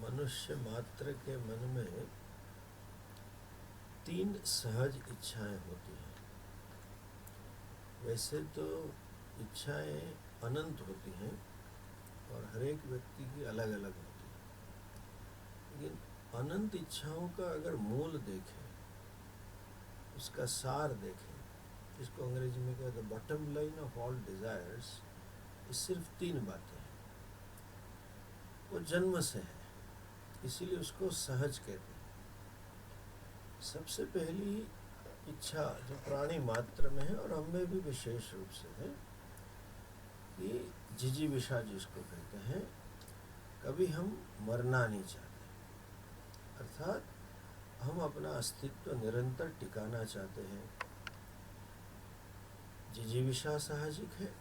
मनुष्य मात्र के मन में 3 सहज इच्छाएं होती हैं। वैसे तो इच्छाएं अनंत होती हैं और हर एक व्यक्ति की अलग अलग होती हैं, लेकिन अनंत इच्छाओं का अगर मूल देखें, उसका सार देखें, जिसको अंग्रेजी में कहते हैं bottom line of all desires, ये सिर्फ 3 बातें हैं। वो जन्म से है, इसीलिए उसको सहज कहते हैं। सबसे पहली इच्छा जो प्राणी मात्र में है और हमें भी विशेष रूप से है, कि जिजीविषा जिसको कहते हैं, कभी हम मरना नहीं चाहते, अर्थात हम अपना अस्तित्व निरंतर टिकाना चाहते हैं। जिजीविषा साहजिक है।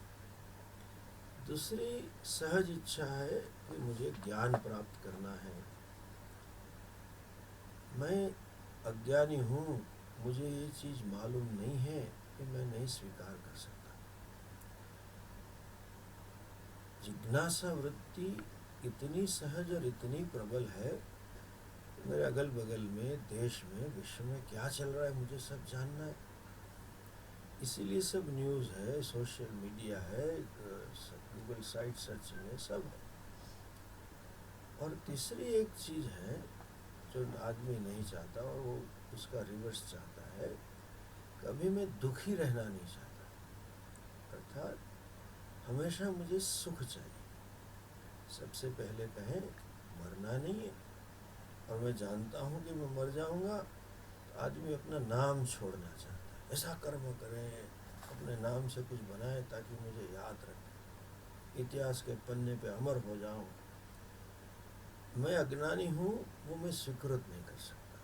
दूसरी सहज इच्छा है कि मुझे ज्ञान प्राप्त करना है। मैं अज्ञानी हूँ, मुझे ये चीज़ मालूम नहीं है कि मैं नहीं स्वीकार कर सकता। जिज्ञासा वृत्ति इतनी सहज और इतनी प्रबल है कि मेरे अगल बगल में, देश में, विश्व में क्या चल रहा है मुझे सब जानना है। इसीलिए सब न्यूज़ है, सोशल मीडिया है, गूगल साइट सर्चिंग है, सब है। और तीसरी एक चीज़ है जो आदमी नहीं चाहता, और वो उसका रिवर्स चाहता है, कभी मैं दुखी रहना नहीं चाहता, अर्थात हमेशा मुझे सुख चाहिए। सबसे पहले कहें मरना नहीं है, और मैं जानता हूँ कि मैं मर जाऊँगा, तो आदमी अपना नाम छोड़ना चाहता है। ऐसा कर्म करें, अपने नाम से कुछ बनाए ताकि मुझे याद रखें, इतिहास के पन्ने पे अमर हो जाऊँ। मैं अज्ञानी हूँ, वो मैं स्वीकृत नहीं कर सकता,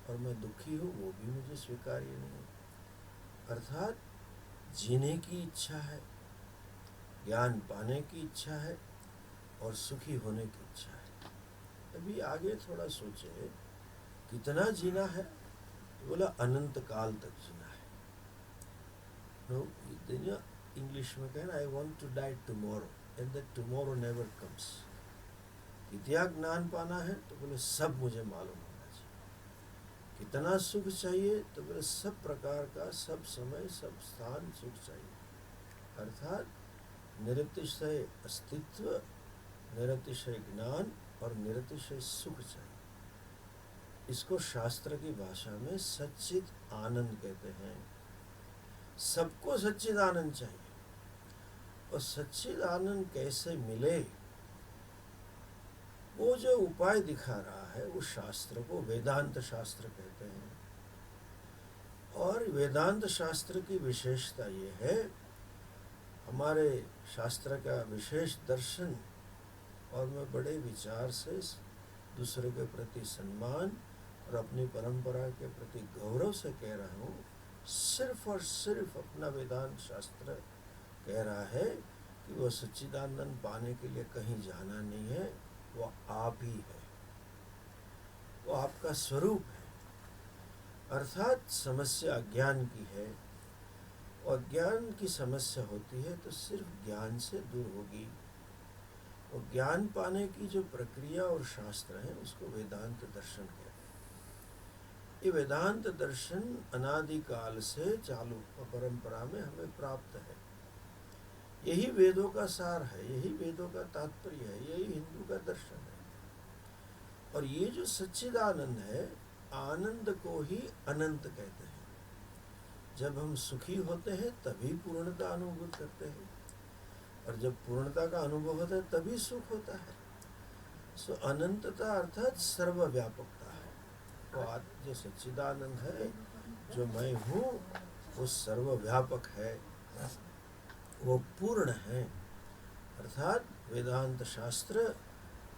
और मैं दुखी हूँ, वो भी मुझे स्वीकार्य नहीं है। अर्थात जीने की इच्छा है, ज्ञान पाने की इच्छा है, और सुखी होने की इच्छा है। अभी आगे थोड़ा सोचे कितना जीना है, तो बोला अनंत काल तक जीना है। नो, इंग्लिश में कहना I want to die tomorrow, and that tomorrow never comes. इतना ज्ञान पाना है तो बोले सब मुझे मालूम होना चाहिए। कितना सुख चाहिए, तो बोले सब प्रकार का, सब समय, सब स्थान सुख चाहिए। अर्थात निरतिशय अस्तित्व, निरतिशय ज्ञान और निरतिशय सुख चाहिए। इसको शास्त्र की भाषा में सच्चिद आनंद कहते हैं। सबको सच्चिद आनंद चाहिए, और सच्चिद आनंद कैसे मिले, वो जो उपाय दिखा रहा है, वो शास्त्र को वेदांत शास्त्र कहते हैं। और वेदांत शास्त्र की विशेषता ये है, हमारे शास्त्र का विशेष दर्शन, और मैं बड़े विचार से दूसरे के प्रति सम्मान और अपनी परंपरा के प्रति गौरव से कह रहा हूँ, सिर्फ और सिर्फ अपना वेदांत शास्त्र कह रहा है कि वो सच्चिदानंद पाने के लिए कहीं जाना नहीं है, वो आप ही है, वो आपका स्वरूप है। अर्थात समस्या अज्ञान की है, और ज्ञान की समस्या होती है तो सिर्फ ज्ञान से दूर होगी। और ज्ञान पाने की जो प्रक्रिया और शास्त्र है, उसको वेदांत दर्शन कहते हैं। ये वेदांत दर्शन अनादिकाल से चालू परंपरा में हमें प्राप्त है। यही वेदों का सार है, यही वेदों का तात्पर्य है, यही हिंदू का दर्शन है। और ये जो सच्चिदानंद है, आनंद को ही अनंत कहते हैं। जब हम सुखी होते हैं तभी पूर्णता अनुभव करते हैं, और जब पूर्णता का अनुभव होता है तभी सुख होता है। सो अनंतता अर्थात सर्वव्यापकता है। वो जो सच्चिदानंद है, जो मैं हूँ, वो सर्वव्यापक है, वो पूर्ण है। अर्थात वेदांत शास्त्र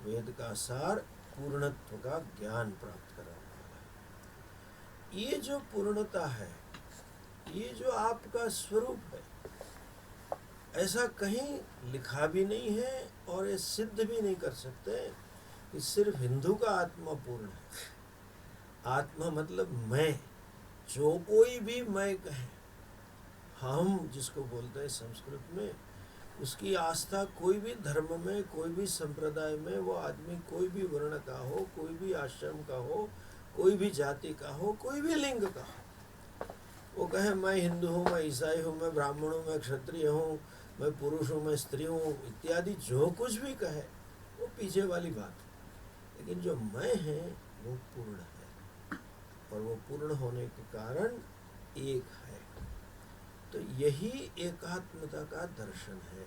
वेद का सार, पूर्णत्व का ज्ञान प्राप्त कराने वाला है। ये जो पूर्णता है, ये जो आपका स्वरूप है, ऐसा कहीं लिखा भी नहीं है, और ये सिद्ध भी नहीं कर सकते कि सिर्फ हिंदू का आत्मा पूर्ण है। आत्मा मतलब मैं, जो कोई भी मैं कहे, हम जिसको बोलते हैं संस्कृत में, उसकी आस्था कोई भी धर्म में, कोई भी संप्रदाय में, वो आदमी कोई भी वर्ण का हो, कोई भी आश्रम का हो, कोई भी जाति का हो, कोई भी लिंग का हो, वो कहे मैं हिंदू हूँ, मैं ईसाई हूँ, मैं ब्राह्मण हूँ, मैं क्षत्रिय हूँ, मैं पुरुष हूँ, मैं स्त्री हूँ इत्यादि जो कुछ भी कहे, वो पीछे वाली बात। लेकिन जो मैं है वो पूर्ण है, और वो पूर्ण होने के कारण एक है। तो यही एकात्मता का दर्शन है,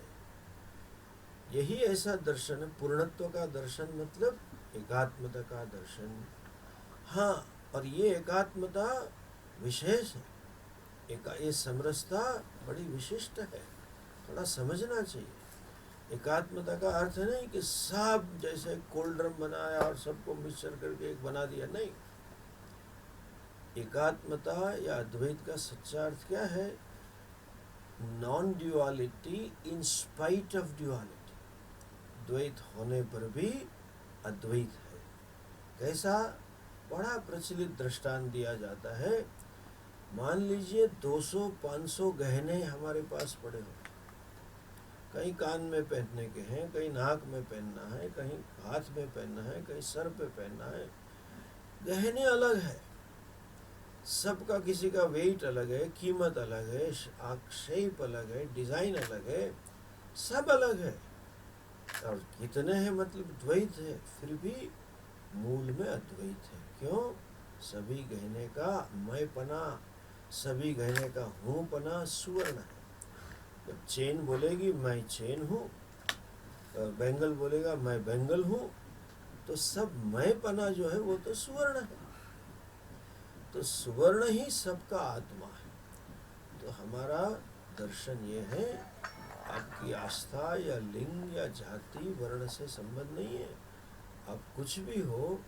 यही ऐसा दर्शन है। पूर्णत्व का दर्शन मतलब एकात्मता का दर्शन। हाँ, और ये एकात्मता विशेष है, ये समरसता बड़ी विशिष्ट है, थोड़ा समझना चाहिए। एकात्मता का अर्थ नहीं कि सब जैसे कोल्ड ड्रम बनाया और सबको मिक्सचर करके एक बना दिया, नहीं। एकात्मता या अद्वैत का सच्चा अर्थ क्या है? Non duality in spite of duality, द्वैत होने पर भी अद्वैत है। कैसा? बड़ा प्रचलित दृष्टांत दिया जाता है। मान लीजिए 200-500 गहने हमारे पास पड़े हो, कहीं कान में पहनने के हैं, कहीं नाक में पहनना है, कहीं हाथ में पहनना है, कहीं सर पे पहनना है। गहने अलग है सबका, किसी का वेट अलग है, कीमत अलग है, शेप अलग है, डिजाइन अलग है, सब अलग है। और कितने हैं मतलब द्वैत है, फिर भी मूल में अद्वैत है। क्यों? सभी गहने का मैंपना, सभी गहने का हूँपना सुवर्ण है। जब चेन बोलेगी मैं चेन हूँ, बैंगल बोलेगा मैं बैंगल हूँ, तो सब मैंपना जो है वो तो सुवर्ण है। तो सुवर्ण ही सबका आत्मा है। तो हमारा दर्शन ये है, आपकी आस्था या लिंग या जाति वर्ण से संबंध नहीं है। आप कुछ भी हो,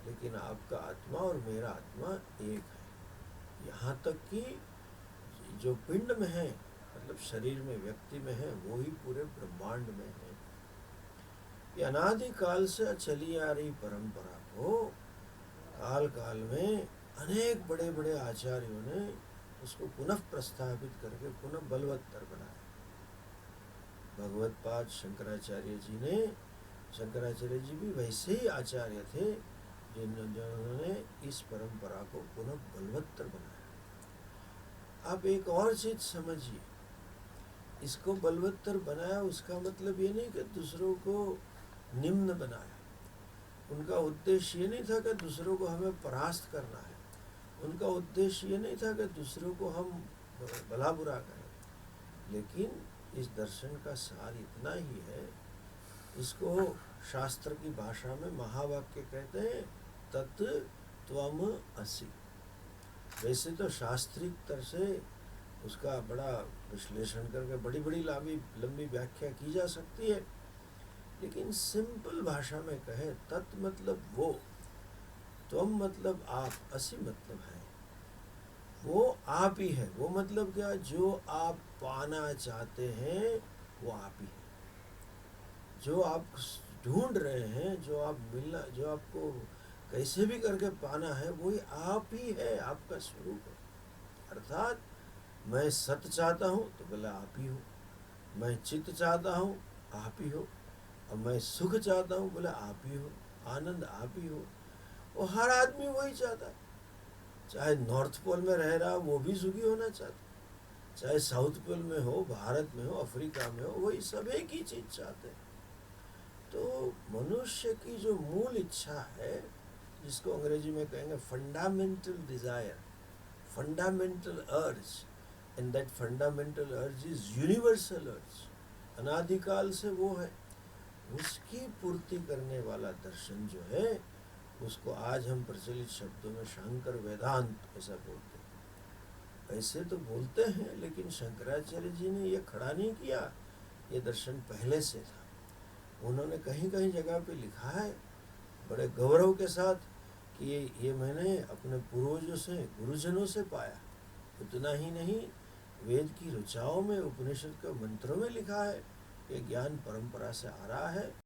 लेकिन आपका आत्मा और मेरा आत्मा एक है। यहाँ तक कि जो पिंड में है, मतलब शरीर में, व्यक्ति में है, वो ही पूरे ब्रह्मांड में है। ये अनादिकाल से चली आ रही परंपरा को काल काल में अनेक बड़े बड़े आचार्यों ने उसको पुनः प्रस्तावित करके पुनः बलवत्तर बनाया। भगवत पाद शंकराचार्य जी ने, शंकराचार्य जी भी वैसे ही आचार्य थे जिन्होंने इस परंपरा को पुनः बलवत्तर बनाया। आप एक और चीज समझिए, इसको बलवत्तर बनाया उसका मतलब ये नहीं कि दूसरों को निम्न बनाया। उनका उद्देश्य ये नहीं था कि दूसरों को हमें परास्त करना है, उनका उद्देश्य ये नहीं था कि दूसरों को हम भला बुरा करें। लेकिन इस दर्शन का सार इतना ही है, इसको शास्त्र की भाषा में महावाक्य कहते हैं, तत् त्वम असि। वैसे तो शास्त्रीय तरह से उसका बड़ा विश्लेषण करके बड़ी बड़ी लंबी व्याख्या की जा सकती है, लेकिन सिंपल भाषा में कहे, तत् मतलब वो, त्वम मतलब आप, असि मतलब है, वो आप ही है। वो मतलब क्या? जो आप पाना चाहते हैं वो आप ही है। जो आप ढूंढ रहे हैं, जो आप मिलना, जो आपको कैसे भी करके पाना है, वही आप ही है, आपका स्वरूप है। अर्थात मैं सत्य चाहता हूँ तो बोला आप ही हो, मैं चित्त चाहता हूँ आप ही हो, और मैं सुख चाहता हूँ बोला आप ही हो, आनंद आप ही हो। और हर आदमी वही चाहता है, चाहे नॉर्थ पोल में रह रहा वो भी सुखी होना चाहता, चाहे साउथ पोल में हो, भारत में हो, अफ्रीका में हो, वही सब एक ही चीज चाहते हैं। तो मनुष्य की जो मूल इच्छा है, जिसको अंग्रेजी में कहेंगे फंडामेंटल डिजायर, फंडामेंटल अर्ज, एंड दैट फंडामेंटल अर्ज इज यूनिवर्सल अर्ज, अनादिकाल से वो है। उसकी पूर्ति करने वाला दर्शन जो है, उसको आज हम प्रचलित शब्दों में शंकर वेदांत ऐसा बोलते हैं। ऐसे तो बोलते हैं, लेकिन शंकराचार्य जी ने ये खड़ा नहीं किया, ये दर्शन पहले से था। उन्होंने कहीं कहीं जगह पे लिखा है बड़े गौरव के साथ कि ये मैंने अपने पूर्वजों से, गुरुजनों से पाया। उतना ही नहीं, वेद की ऋचाओं में, उपनिषद के मंत्रों में लिखा है, ये ज्ञान परंपरा से आ रहा है।